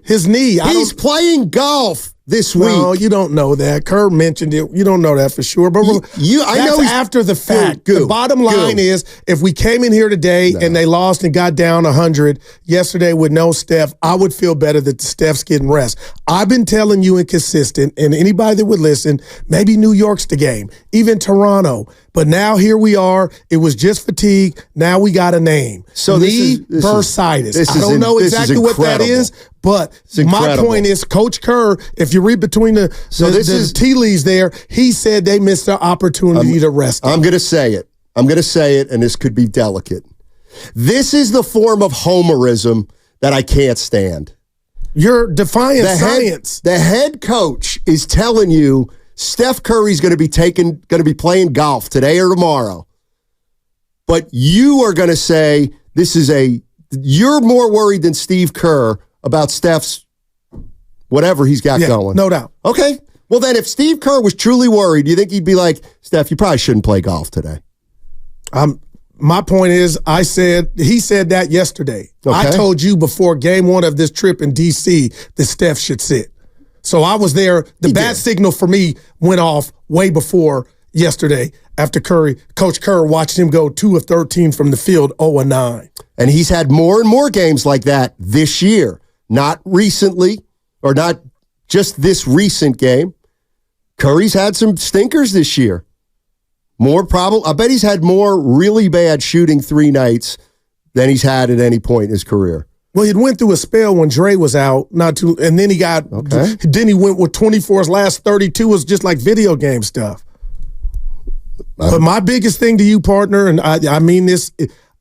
His knee. He's playing golf this week. No, you don't know that. Kerr mentioned it. You don't know that for sure. But I know after the fact. The bottom line is, if we came in here today and they lost and got down 100 yesterday with no Steph, I would feel better that Steph's getting rest. I've been telling you inconsistent, and anybody that would listen, maybe New York's the game, even Toronto. But now here we are. It was just fatigue. Now we got a name. So Bursitis. I don't know exactly what that is, but my point is, Coach Kerr, if you read between the tea leaves there, he said they missed the opportunity to rest him. I'm going to say it. And this could be delicate. This is the form of homerism that I can't stand. You're defying science. The head coach is telling you Steph Curry's going to be playing golf today or tomorrow. But you are going to say you're more worried than Steve Kerr about Steph's whatever he's got going. No doubt. Okay. Well, then if Steve Kerr was truly worried, do you think he'd be like, Steph, you probably shouldn't play golf today? My point is, he said that yesterday. Okay. I told you before game one of this trip in D.C. that Steph should sit. So I was there. The bat signal for me went off way before yesterday after Coach Kerr watched him go 2 of 13 from the field, 0-9. And he's had more and more games like that this year. Not recently, or not just this recent game. Curry's had some stinkers this year. I bet he's had more really bad shooting 3 nights than he's had at any point in his career. Well, he went through a spell when Dre was out, and then he went with 24. His last 32 was just like video game stuff. But my biggest thing to you, partner, and I mean this,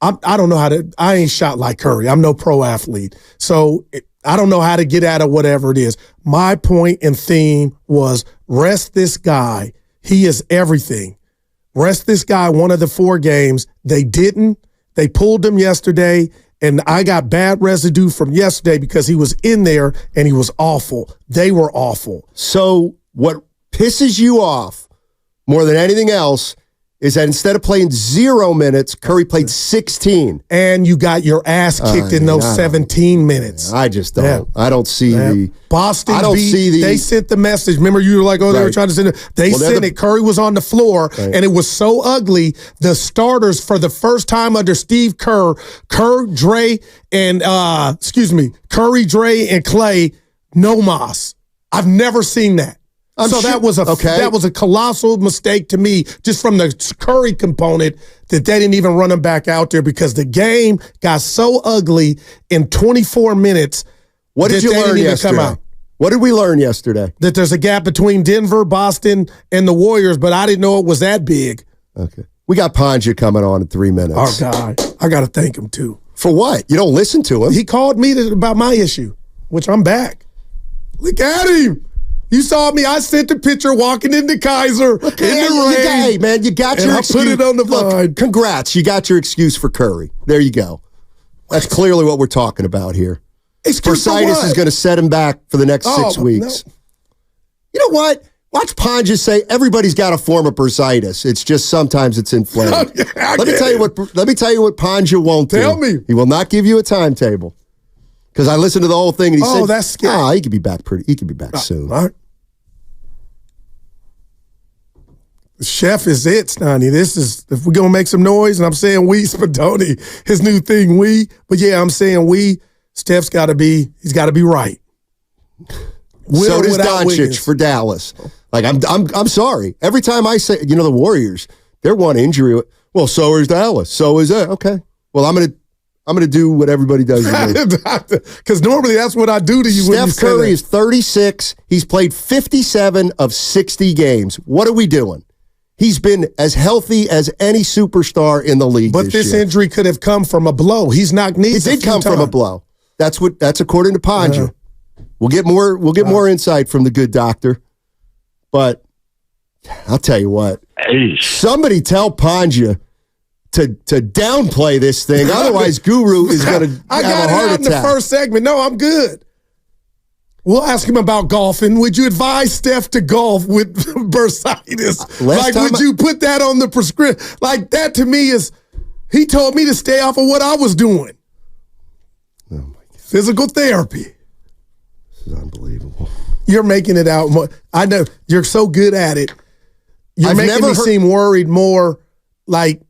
I don't know I ain't shot like Curry. I'm no pro athlete. So I don't know how to get out of whatever it is. My point and theme was rest this guy. He is everything. Rest this guy one of the 4 games. They didn't. They pulled him yesterday. And I got bad residue from yesterday because he was in there and he was awful. They were awful. So what pisses you off more than anything else is that instead of playing 0 minutes, Curry played 16. And you got your ass kicked in those 17 minutes. I just don't. Yeah. I don't see the Boston. They sent the message. Remember, you were like, they were trying to send it. They sent it. Curry was on the floor, and it was so ugly. The starters for the first time under Steve Kerr, Curry, Dre, and Clay, no Moss. I've never seen that. That was a colossal mistake to me, just from the Curry component, that they didn't even run him back out there because the game got so ugly in 24 minutes. What did you learn yesterday? What did we learn yesterday? That there's a gap between Denver, Boston, and the Warriors, but I didn't know it was that big. Okay. We got Pandya coming on in 3 minutes. Oh, God. I got to thank him, too. For what? You don't listen to him. He called me about my issue, which I'm back. Look at him. You saw me. I sent the picture walking into Kaiser in the rain. Hey, man, you got your excuse. I put it on the vine. Congrats. You got your excuse for Curry. There you go. That's clearly what we're talking about here. Bursitis is going to set him back for the next 6 weeks. No. You know what? Watch Pandya say everybody's got a form of bursitis. It's just sometimes it's inflamed. Let me tell you what Pandya won't do. Tell me. He will not give you a timetable. Because I listened to the whole thing and he said, that's scary. He could be back soon. All right. The chef is it, Steiny. This is, if we're going to make some noise, and I'm saying we, Spadoni, his new thing, we. But yeah, I'm saying we. Steph's got to be right. So does Doncic for Dallas. Like, I'm sorry. Every time I say, the Warriors, they're one injury. Well, so is Dallas. So is that. Okay. Well, I'm going to do what everybody does to me. Because normally that's what I do to you. Steph Curry is 36. He's played 57 of 60 games. What are we doing? He's been as healthy as any superstar in the league. But this injury could have come from a blow. He's knocked knees. It did come from a blow. That's according to Pandya. We'll get more insight from the good doctor. But I'll tell you what. Somebody tell Pandya to downplay this thing. Otherwise, Guru is going to have a heart attack. I got it out in the first segment. No, I'm good. We'll ask him about golfing. Would you advise Steph to golf with bursitis? Would you put that on the prescription? Like, that to me is, he told me to stay off of what I was doing. Oh my God. Physical therapy. You're making it out more. I know you're so good at it. You're making me seem worried more. Like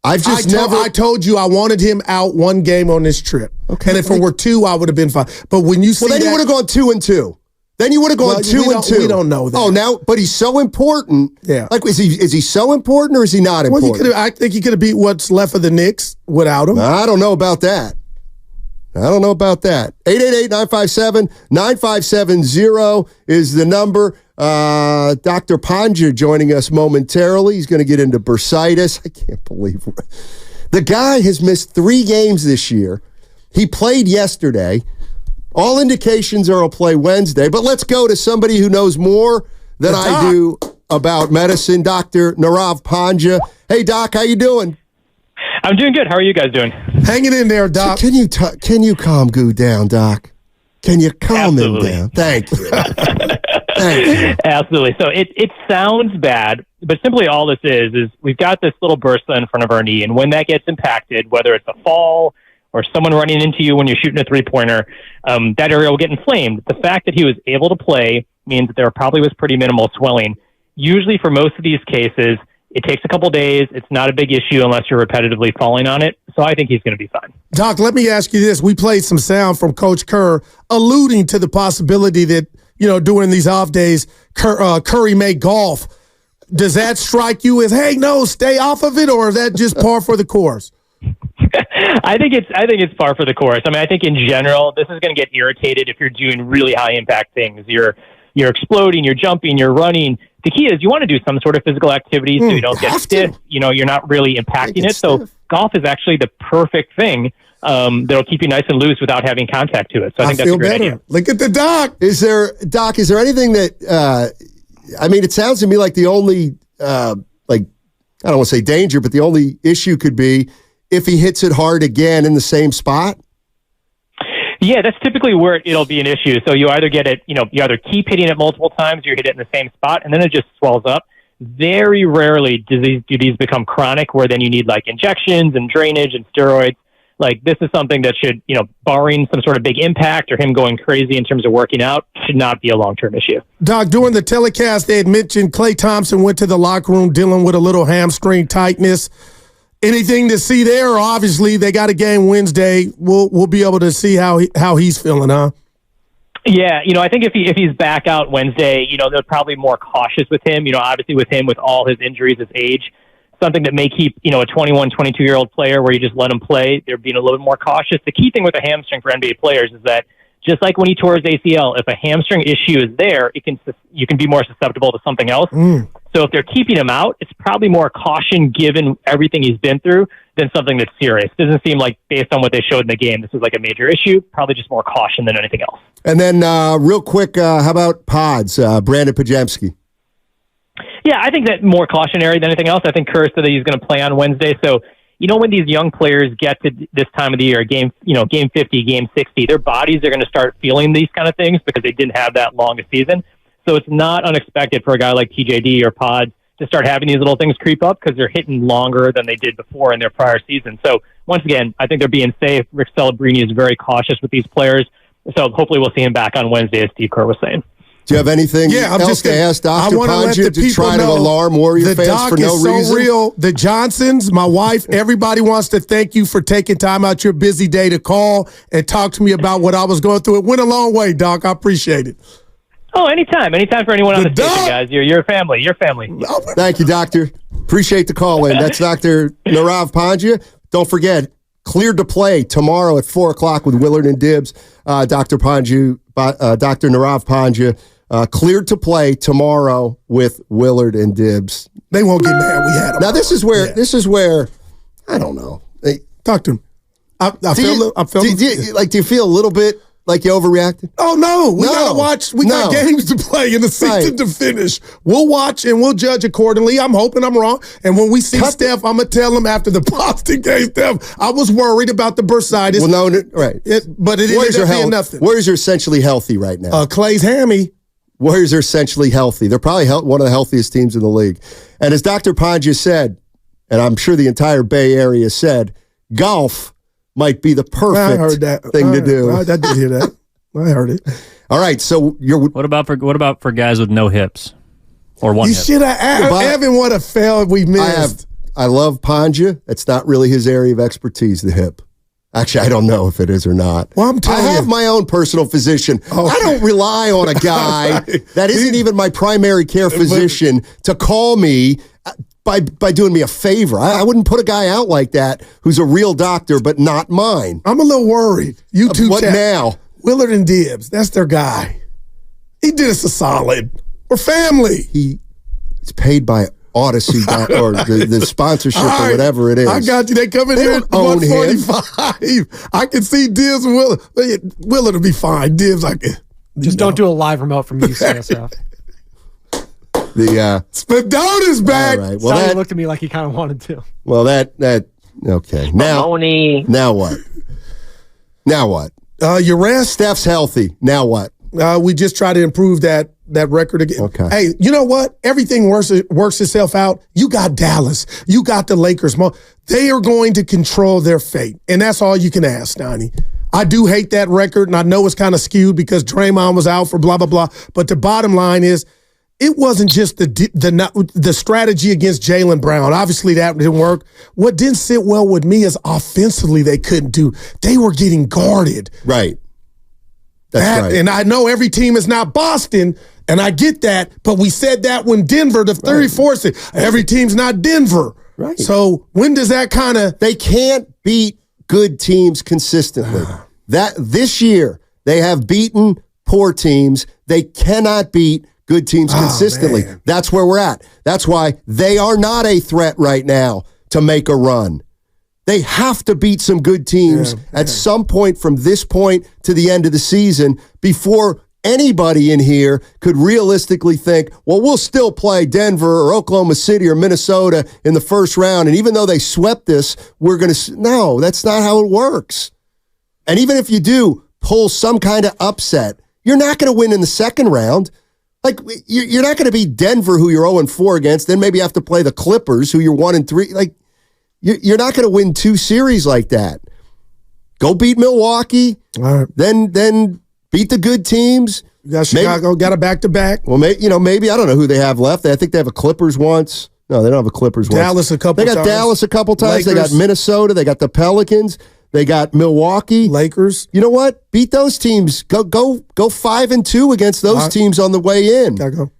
I told you I wanted him out one game on this trip. Okay, and if it were 2, I would have been fine. But when you see then you would have gone 2-2. Then you would have gone 2-2. We don't know that. Oh, now, but he's so important. Yeah. Like, is he so important or is he not important? Well, I think he could have beat what's left of the Knicks without him. I don't know about that. 888-957-9570 is the number. Dr. Pandya joining us momentarily. He's going to get into bursitis. I can't believe it. The guy has missed 3 games this year. He played yesterday. All indications are he'll play Wednesday. But let's go to somebody who knows more than I do about medicine, Dr. Nirav Pandya. Hey, Doc, how you doing? I'm doing good. How are you guys doing? Hanging in there, Doc. So can you calm Goo down, Doc? Can you calm him down? Thank you. Thank you. Absolutely. So it sounds bad, but simply all this is we've got this little bursa in front of our knee, and when that gets impacted, whether it's a fall or someone running into you when you're shooting a three-pointer, that area will get inflamed. The fact that he was able to play means that there probably was pretty minimal swelling. Usually for most of these cases, it takes a couple days. It's not a big issue unless you're repetitively falling on it. So I think he's going to be fine. Doc, let me ask you this. We played some sound from Coach Kerr alluding to the possibility that, during these off days, Curry may golf. Does that strike you as, hey, no, stay off of it, or is that just par for the course? I think it's par for the course. I mean, I think in general, this is going to get irritated if you're doing really high impact things. You're exploding, you're jumping, you're running. The key is you want to do some sort of physical activity so you don't get stiff. You're not really impacting it. So golf is actually the perfect thing that'll keep you nice and loose without having contact to it. So I think that's a great idea. Look at the Doc. Is there anything that, it sounds to me like the only, I don't want to say danger, but the only issue could be if he hits it hard again in the same spot? Yeah, that's typically where it'll be an issue. So you either get it, you either keep hitting it multiple times, or you hit it in the same spot, and then it just swells up. Very rarely do these become chronic, where then you need like injections and drainage and steroids. Like this is something that should, barring some sort of big impact or him going crazy in terms of working out, should not be a long-term issue. Doc, during the telecast, they had mentioned Klay Thompson went to the locker room dealing with a little hamstring tightness. Anything to see there? Obviously, they got a game Wednesday. We'll be able to see how he's feeling, huh? Yeah, I think if he's back out Wednesday, they're probably more cautious with him. Obviously with him, with all his injuries, his age, something that may keep, a 21, 22-year-old player where you just let him play, they're being a little bit more cautious. The key thing with a hamstring for NBA players is that just like when he tore his ACL, if a hamstring issue is there, you can be more susceptible to something else. So if they're keeping him out, it's probably more caution given everything he's been through than something that's serious. Doesn't seem like, based on what they showed in the game, this is like a major issue. Probably just more caution than anything else. And then real quick, how about Pods, Brandon Podziemski? Yeah, I think that more cautionary than anything else. I think Kerr said that he's going to play on Wednesday. So, when these young players get to this time of the year, game 50, game 60, their bodies are going to start feeling these kind of things because they didn't have that long a season. So it's not unexpected for a guy like TJD or Pod to start having these little things creep up because they're hitting longer than they did before in their prior season. So once again, I think they're being safe. Rick Celebrini is very cautious with these players. So hopefully we'll see him back on Wednesday, as Steve Kerr was saying. Do you have anything else to ask Dr. Pandya to try to alarm Warrior fans for no reason? The doc is so real. The Johnsons, my wife, everybody wants to thank you for taking time out your busy day to call and talk to me about what I was going through. It went a long way, Doc. I appreciate it. Oh, anytime. Anytime for anyone on the station, guys. You're family. You're family. Thank you, Doctor. Appreciate the call in. That's Dr. Nirav Pandya. Don't forget, cleared to play tomorrow at 4 o'clock with Willard and Dibbs. Dr. Nirav Pandya. Cleared to play tomorrow with Willard and Dibbs. They won't get mad. We had them. Now this is where I don't know. Talk to him. Do you feel a little bit like you overreacted? Oh no, we gotta watch. We got games to play and the season to finish. We'll watch and we'll judge accordingly. I'm hoping I'm wrong. And when we see Steph, I'm gonna tell him after the Boston game, Steph, I was worried about the bursitis. Well, no, right. But it isn't nothing. Warriors are essentially healthy right now. Clay's hammy. Warriors are essentially healthy. They're probably one of the healthiest teams in the league. And as Dr. Pandya said, and I'm sure the entire Bay Area said, golf might be the perfect thing to do. I did hear that. I heard it. All right, so what about for guys with no hips or one? You hip? should have. Evan would have failed. We missed. I love Pandya. It's not really his area of expertise, the hip. Actually, I don't know if it is or not. Well, I'm telling you. I have my own personal physician. Okay. I don't rely on a guy that isn't even my primary care physician to call me by doing me a favor. I wouldn't put a guy out like that who's a real doctor, but not mine. I'm a little worried. You two What now? Willard and Dibbs, that's their guy. He did us a solid. We're family. He's paid by Odyssey or the sponsorship or whatever it is. I got you. They come in here at 145. I can see Dibbs and Willard. Willard will be fine. Dibbs, just don't do a live remote from UCSF. Spadona's back. All right. Well, Sonny looked at me like he kind of wanted to. Well, that okay. Now what? Now what? Your rest. Steph's healthy. Now what? We just try to improve that record again. Okay. Hey, you know what? Everything works itself out. You got Dallas. You got the Lakers. They are going to control their fate, and that's all you can ask, Steiny. I do hate that record, and I know it's kind of skewed because Draymond was out for blah, blah, blah. But the bottom line is, it wasn't just the strategy against Jaylen Brown. Obviously, that didn't work. What didn't sit well with me is offensively they couldn't do. They were getting guarded. Right. That's right. And I know every team is not Boston, and I get that, but we said that when Denver, the 34th, said every team's not Denver. Right. So when does that kind of... They can't beat good teams consistently. This year, they have beaten poor teams. They cannot beat good teams consistently. Man. That's where we're at. That's why they are not a threat right now to make a run. They have to beat some good teams at some point from this point to the end of the season before anybody in here could realistically think, well, we'll still play Denver or Oklahoma City or Minnesota in the first round. And even though they swept this, we're going to... No, that's not how it works. And even if you do pull some kind of upset, you're not going to win in the second round. Like, you're not going to beat Denver, who you're 0-4 against, then maybe have to play the Clippers, who you're 1-3. Like, you're not going to win two series like that. Go beat Milwaukee, then beat the good teams. You got Chicago, got a back-to-back. Well, maybe, I don't know who they have left. I think they have a Clippers once. No, they don't have a Clippers once. Dallas a couple times. They got Dallas a couple times. Lakers. They got Minnesota. They got the Pelicans. They got Milwaukee. Lakers. You know what? Beat those teams. Go 5-2 against those teams on the way in. Gotta go.